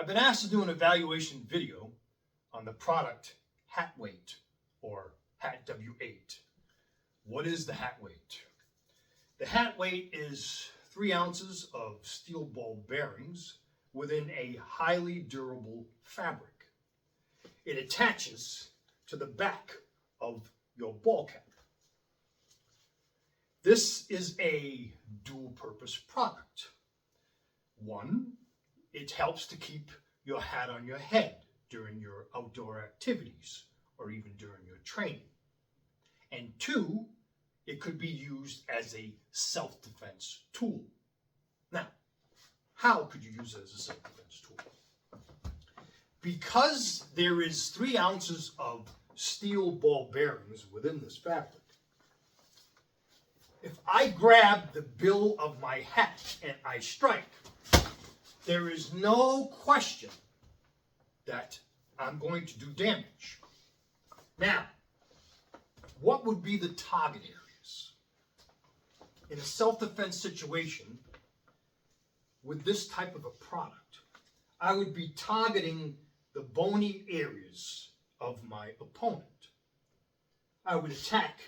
I've been asked to do an evaluation video on the product HatW8 or HatW8. What is the HatW8? The HatW8 is 3 ounces of steel ball bearings within a highly durable fabric. It attaches to the back of your ball cap. This is a dual-purpose product. One, it helps to keep your hat on your head during your outdoor activities or even during your training. And 2, it could be used as a self-defense tool. Now, how could you use it as a self-defense tool? Because there is 3 ounces of steel ball bearings within this fabric, if I grab the bill of my hat and I strike, there is no question that I'm going to do damage. Now, what would be the target areas? In a self-defense situation, with this type of a product, I would be targeting the bony areas of my opponent. I would attack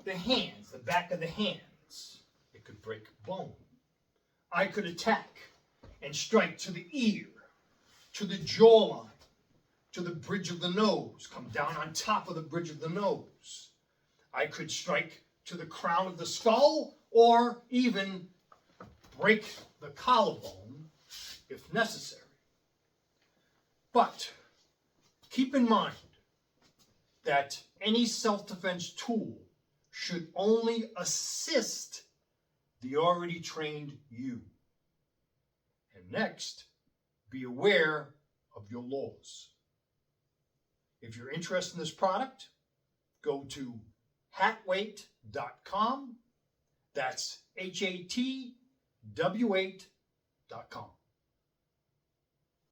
the hands, the back of the hands. It could break bone. I could attack and strike to the ear, to the jawline, to the bridge of the nose, come down on top of the bridge of the nose. I could strike to the crown of the skull or even break the collarbone if necessary. But keep in mind that any self-defense tool should only assist the already trained you. And next, be aware of your laws. If you're interested in this product, go to HatW8.com. That's HatW8.com.